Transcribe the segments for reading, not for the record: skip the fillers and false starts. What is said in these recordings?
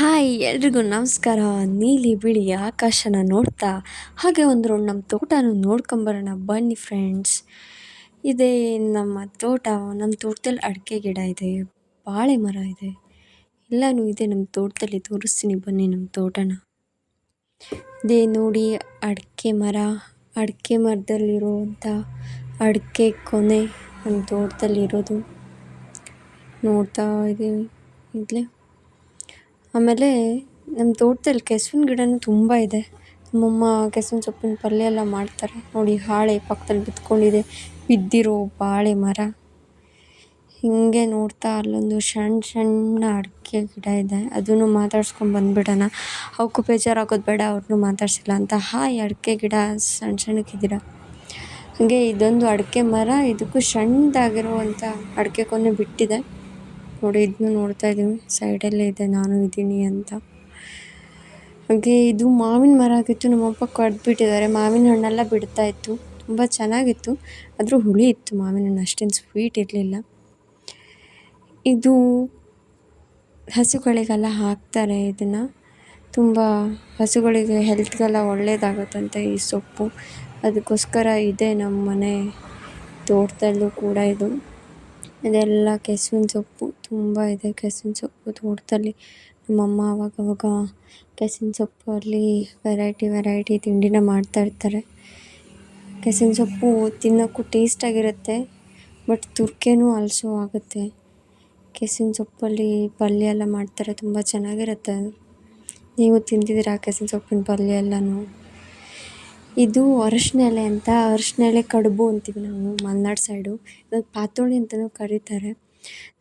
Hi ಎಲ್ರಿಗೂ ನಮಸ್ಕಾರ. ನೀಲಿ ಬಿಳಿ ಆಕಾಶನ ನೋಡ್ತಾ ಹಾಗೆ ಒಂದು ರೌಂಡ್ ನಮ್ಮ ತೋಟನ ನೋಡ್ಕೊಂಬರೋಣ ಬನ್ನಿ ಫ್ರೆಂಡ್ಸ್. ಇದೇ ನಮ್ಮ ತೋಟ. ನಮ್ಮ ತೋಟದಲ್ಲಿ ಅಡಿಕೆ ಗಿಡ ಇದೆ, ಬಾಳೆ ಮರ ಇದೆ, ಎಲ್ಲನೂ ಇದೆ ನಮ್ಮ ತೋಟದಲ್ಲಿ. ತೋರಿಸ್ತೀನಿ ಬನ್ನಿ ನಮ್ಮ ತೋಟನ. ಇದೇ ನೋಡಿ ಅಡಿಕೆ ಮರದಲ್ಲಿರುವಂಥ ಅಡಿಕೆ ಕೊನೆ ನಮ್ಮ ತೋಟದಲ್ಲಿರೋದು ನೋಡ್ತಾ ಇದ್ದೀವಿ ಇಲ್ಲೇ. ಆಮೇಲೆ ನಮ್ಮ ತೋಟದಲ್ಲಿ ಕೆಸುವಿನ ಗಿಡನೂ ತುಂಬ ಇದೆ. ನಮ್ಮಮ್ಮ ಕೆಸುವಿನ ಸೊಪ್ಪಿನ ಪಲ್ಯ ಎಲ್ಲ ಮಾಡ್ತಾರೆ ನೋಡಿ. ಹಾಳೆ ಪಕ್ಕದಲ್ಲಿ ಬಿದ್ದಿರೋ ಬಾಳೆ ಮರ. ಹೀಗೆ ನೋಡ್ತಾ ಅಲ್ಲೊಂದು ಸಣ್ಣ ಅಡಿಕೆ ಗಿಡ ಇದೆ, ಅದನ್ನು ಮಾತಾಡ್ಸ್ಕೊಂಡು ಬಂದುಬಿಡೋಣ. ಅವಕ್ಕೂ ಬೇಜಾರಾಗೋದು ಬೇಡ, ಅವ್ರನ್ನೂ ಮಾತಾಡ್ಸಿಲ್ಲ ಅಂತ. ಹಾಯ್ ಅಡಿಕೆ ಗಿಡ ಸಣ್ಣಕ್ಕಿದ್ದೀರ. ಹಾಗೆ ಇದೊಂದು ಅಡಿಕೆ ಮರ, ಇದಕ್ಕೂ ಸಣ್ಣದಾಗಿರುವಂಥ ಅಡಿಕೆ ಕೊನೆ ಬಿಟ್ಟಿದೆ ನೋಡಿ. ಇದನ್ನು ನೋಡ್ತಾ ಇದ್ದೀವಿ, ಸೈಡಲ್ಲೇ ಇದೆ ನಾನು ಇದ್ದೀನಿ ಅಂತ. ಹಾಗೆ ಇದು ಮಾವಿನ ಮರ ಆಗಿತ್ತು, ನಮ್ಮಪ್ಪ ಕಡ್ದುಬಿಟ್ಟಿದ್ದಾರೆ. ಮಾವಿನ ಹಣ್ಣೆಲ್ಲ ಬಿಡ್ತಾ ಇತ್ತು, ತುಂಬ ಚೆನ್ನಾಗಿತ್ತು. ಆದರೂ ಹುಳಿ ಇತ್ತು ಮಾವಿನ ಹಣ್ಣು, ಅಷ್ಟೇನು ಸ್ವೀಟ್ ಇರಲಿಲ್ಲ. ಇದು ಹಸುಗಳಿಗೆಲ್ಲ ಹಾಕ್ತಾರೆ ಇದನ್ನು. ತುಂಬ ಹಸುಗಳಿಗೆ ಹೆಲ್ತ್ಗೆಲ್ಲ ಒಳ್ಳೆಯದಾಗುತ್ತಂತೆ ಈ ಸೊಪ್ಪು. ಅದಕ್ಕೋಸ್ಕರ ಇದೆ ನಮ್ಮ ಮನೆ ತೋಟದಲ್ಲೂ ಕೂಡ ಇದು. ಇದೆಲ್ಲ ಕೆಸುವಿನ ಸೊಪ್ಪು ತುಂಬ ಇದೆ. ಕೆಸುವಿನ ಸೊಪ್ಪು ತೋಟದಲ್ಲಿ ನಮ್ಮಮ್ಮ ಅವಾಗವಾಗ ಕೆಸುವಿನ ಸೊಪ್ಪಲ್ಲಿ ವೆರೈಟಿ ತಿಂಡಿನ ಮಾಡ್ತಾಯಿರ್ತಾರೆ. ಕೆಸುವಿನ ಸೊಪ್ಪು ತಿನ್ನೋಕ್ಕೂ ಟೇಸ್ಟಾಗಿರುತ್ತೆ, ಬಟ್ ತುರ್ಕೆನೂ ಆಲ್ಸೋ ಆಗುತ್ತೆ. ಕೆಸುವಿನ ಸೊಪ್ಪಲ್ಲಿ ಪಲ್ಯ ಎಲ್ಲ ಮಾಡ್ತಾರೆ, ತುಂಬ ಚೆನ್ನಾಗಿರುತ್ತೆ ಅದು. ನೀವು ತಿಂದಿದ್ದೀರಾ ಕೆಸುವಿನ ಸೊಪ್ಪಿನ ಪಲ್ಯ ಎಲ್ಲನೂ? ಇದು ಅರಶಿನ ಎಲೆ ಅಂತ, ಅರಶಿನ ಎಲೆ ಕಡುಬು ಅಂತೀವಿ ನಾವು ಮಲೆನಾಡು ಸೈಡು. ಇವಾಗ ಪಾತೋಳಿ ಅಂತಲೂ ಕರೀತಾರೆ.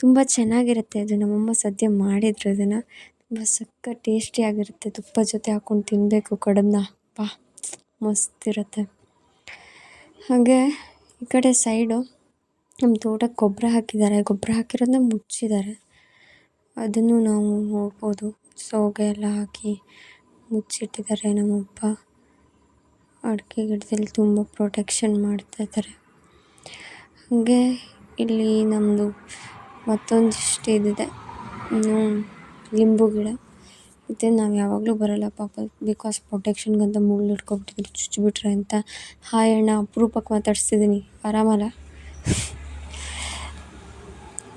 ತುಂಬ ಚೆನ್ನಾಗಿರುತ್ತೆ ಅದು. ನಮ್ಮಮ್ಮ ಸದ್ಯ ಮಾಡಿದ್ರು ಅದನ್ನು, ತುಂಬ ಸಕ್ಕ ಟೇಸ್ಟಿಯಾಗಿರುತ್ತೆ. ತುಪ್ಪದ ಜೊತೆ ಹಾಕ್ಕೊಂಡು ತಿನ್ನಬೇಕು ಕಡುಬನ್ನ, ಮಸ್ತ್ ಇರುತ್ತೆ. ಹಾಗೆ ಈ ಕಡೆ ಸೈಡು ನಮ್ಮ ತೋಟಕ್ಕೆ ಗೊಬ್ಬರ ಹಾಕಿದ್ದಾರೆ. ಗೊಬ್ಬರ ಹಾಕಿರೋದನ್ನ ಮುಚ್ಚಿದ್ದಾರೆ, ಅದನ್ನು ನಾವು ನೋಡ್ಬೋದು. ಸೌಗೆ ಎಲ್ಲ ಹಾಕಿ ಮುಚ್ಚಿಟ್ಟಿದ್ದಾರೆ ನಮ್ಮಪ್ಪ. ಅಡಿಕೆ ಗಿಡದಲ್ಲಿ ತುಂಬ ಪ್ರೊಟೆಕ್ಷನ್ ಮಾಡ್ತಾಯಿದ್ದಾರೆ. ಹಾಗೆ ಇಲ್ಲಿ ನಮ್ಮದು ಮತ್ತೊಂದಿಷ್ಟು ಇದಿದೆ, ಲಿಂಬು ಗಿಡ. ಮತ್ತು ನಾವು ಯಾವಾಗಲೂ ಬರೋಲ್ಲ ಪಾಪ, ಬಿಕಾಸ್ ಪ್ರೊಟೆಕ್ಷನ್ಗಂತ ಮುಳ್ಳು ಹಿಡ್ಕೊಬಿಟ್ಟಿದ್ರು, ಚುಚ್ಚಿಬಿಟ್ರೆ ಅಂತ. ಹಾಯ್ ಅಣ್ಣ, ಅಪರೂಪಕ್ಕೆ ಮಾತಾಡ್ಸ್ತಿದ್ದೀನಿ, ಆರಾಮಲ್ಲ?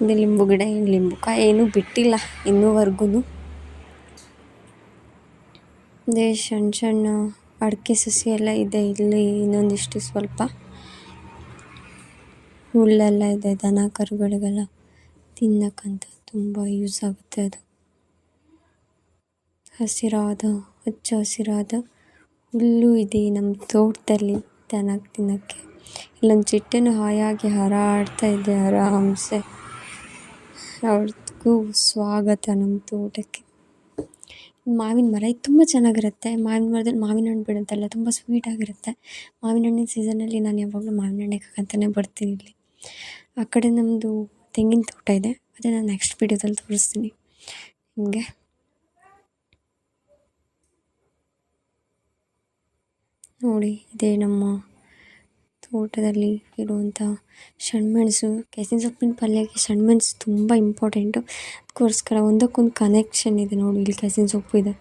ಇದು ಲಿಂಬು ಗಿಡ, ಏನು ಲಿಂಬು ಕಾಯಿ ಏನೂ ಬಿಟ್ಟಿಲ್ಲ ಇನ್ನೂವರೆಗೂ. ಇದೇ ಸಣ್ಣ ಅಡಿಕೆ ಸಸಿ ಎಲ್ಲ ಇದೆ ಇಲ್ಲಿ. ಇನ್ನೊಂದಿಷ್ಟು ಸ್ವಲ್ಪ ಹುಲ್ಲೆಲ್ಲ ಇದೆ, ದನ ಕರುಗಳಿಗೆಲ್ಲ ತಿನ್ನಕ್ಕಂತ ತುಂಬ ಯೂಸ್ ಆಗುತ್ತೆ ಅದು. ಹಚ್ಚ ಹಸಿರಾದ ಹುಲ್ಲು ಇದೆ ನಮ್ಮ ತೋಟದಲ್ಲಿ ದನಕ್ಕೆ ತಿನ್ನೋಕ್ಕೆ. ಇಲ್ಲೊಂದು ಚಿಟ್ಟೆನೂ ಹಾಯಾಗಿ ಹಾರಾಡ್ತಾ ಇದೆ ಆರಾಮ್ಸೆ. ಅವ್ರಿಗೂ ಸ್ವಾಗತ ನಮ್ಮ ತೋಟಕ್ಕೆ. ಮಾವಿನ ಮರ ಇದು ತುಂಬ ಚೆನ್ನಾಗಿರುತ್ತೆ. ಮಾವಿನ ಮರದಲ್ಲಿ ಮಾವಿನ ಹಣ್ಣು ಬಿಡುತ್ತಲ್ಲ, ತುಂಬ ಸ್ವೀಟಾಗಿರುತ್ತೆ. ಮಾವಿನ ಹಣ್ಣಿನ ಸೀಸನಲ್ಲಿ ನಾನು ಯಾವಾಗಲೂ ಮಾವಿನ ಹಣ್ಣೆ ಅಂತಲೇ ಬರ್ತೀನಿ ಇಲ್ಲಿ. ಆ ಕಡೆ ನಮ್ಮದು ತೆಂಗಿನ ತೋಟ ಇದೆ, ಅದೇ ನಾನು ನೆಕ್ಸ್ಟ್ ವೀಡಿಯೋದಲ್ಲಿ ತೋರಿಸ್ತೀನಿ ನಿಮಗೆ. ನೋಡಿ, ಇದೇ ನಮ್ಮ ತೋಟದಲ್ಲಿ ಇರುವಂಥ ಸಣ್ಣಮೆಣಸು. ಕೆಸಿನ ಸೊಪ್ಪಿನ ಪಲ್ಯಕ್ಕೆ ಸಣ್ಣಮೆಣಸು ತುಂಬ ಇಂಪಾರ್ಟೆಂಟು. ಅದಕ್ಕೋಸ್ಕರ ಒಂದಕ್ಕೊಂದು ಕನೆಕ್ಷನ್ ಇದೆ ನೋಡಿ. ಇಲ್ಲಿ ಕೆಸಿನ ಸೊಪ್ಪು ಇದೆ,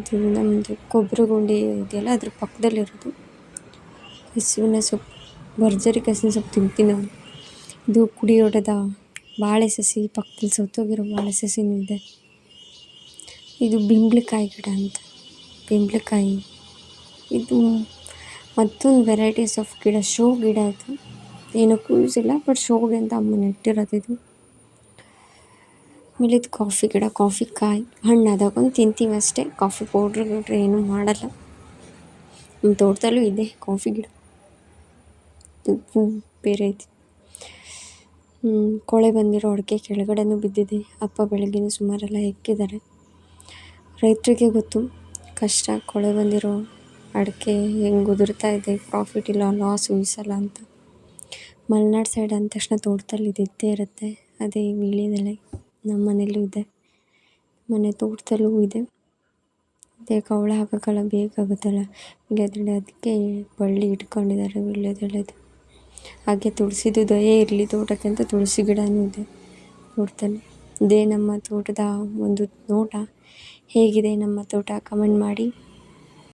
ಇದು ನಮ್ಮದು ಕೊಬ್ಬರಿ ಗುಂಡಿ ಇದೆಯಲ್ಲ ಅದ್ರ ಪಕ್ಕದಲ್ಲಿರೋದು ಕೆಸುವಿನ ಸೊಪ್ಪು. ಭರ್ಜರಿ ಕೆಸುವಿನ ಸೊಪ್ಪು ತಿಂತೀನಿ ನಾನು. ಇದು ಕುಡಿ ಹೊಡೆದ ಬಾಳೆ ಸಸಿ, ಪಕ್ಕದಲ್ಲಿ ಸೌತೋಗಿರೋ ಬಾಳೆ ಸಸಿನೂ ಇದೆ. ಇದು ಬಿಂಬಳಕಾಯಿ ಗಿಡ ಅಂತ, ಬಿಂಬಳಕಾಯಿ. ಇದು ಮತ್ತೊಂದು ವೆರೈಟೀಸ್ ಆಫ್ ಗಿಡ, ಶೋ ಗಿಡ ಇದು. ಏನಕ್ಕೂ ಯೂಸ್ ಇಲ್ಲ, ಬಟ್ ಶೋಗೆ ಅಂತ ಅಮ್ಮ ನೆಟ್ಟಿರೋದು ಇದು. ಆಮೇಲೆ ಇದು ಕಾಫಿ ಗಿಡ, ಕಾಫಿ ಕಾಯಿ ಹಣ್ಣಾದಾಗೊಂದು ತಿಂತೀವಿ ಅಷ್ಟೇ. ಕಾಫಿ ಪೌಡ್ರ್ ಏನೂ ಮಾಡಲ್ಲ. ನಮ್ಮ ತೋಟದಲ್ಲೂ ಇದೆ ಕಾಫಿ ಗಿಡ, ಬೇರೆ ಐತಿ. ಕೊಳೆ ಬಂದಿರೋ ಅಡಿಕೆ ಕೆಳಗಡೆನೂ ಬಿದ್ದಿದೆ. ಅಪ್ಪ ಬೆಳಗ್ಗೆನೂ ಸುಮಾರೆಲ್ಲ ಹೆಕ್ಕಿದ್ದಾರೆ. ರೈತರಿಗೆ ಗೊತ್ತು ಕಷ್ಟ, ಕೊಳೆ ಬಂದಿರೋ ಅಡಿಕೆ ಹೆಂಗೆ ಉದುರ್ತಾ ಇದೆ, ಪ್ರಾಫಿಟ್ ಇಲ್ಲ, ಲಾಸು ಈ ಸಲ ಅಂತ. ಮಲೆನಾಡು ಸೈಡ್ ಅಂದ ತಕ್ಷಣ ತೋಟದಲ್ಲಿ ಇದ್ದೇ ಇರುತ್ತೆ. ಅದೇ ವೀಳ್ಯದೆಲೆ ನಮ್ಮ ಮನೇಲೂ ಇದೆ, ಮನೆ ತೋಟದಲ್ಲೂ ಇದೆ. ಅದೇ ಕವಳ ಹಾಕೋಕ್ಕೆಲ್ಲ ಬೇಕಾಗುತ್ತಲ್ಲ ವೀಳ್ಯದೆಲೆ, ಅದಕ್ಕೆ ಬಳ್ಳಿ ಇಟ್ಕೊಂಡಿದ್ದಾರೆ ವೀಳ್ಯದೆಲೆದು. ಹಾಗೆ ತುಳಸಿದು ದಯೆ ಇರಲಿ ತೋಟಕ್ಕೆ ಅಂತ ತುಳಸಿ ಗಿಡನೂ ಇದೆ ತೋಟದಲ್ಲಿ. ಇದೇ ನಮ್ಮ ತೋಟದ ಒಂದು ನೋಟ. ಹೇಗಿದೆ ನಮ್ಮ ತೋಟ ಕಮೆಂಟ್ ಮಾಡಿ.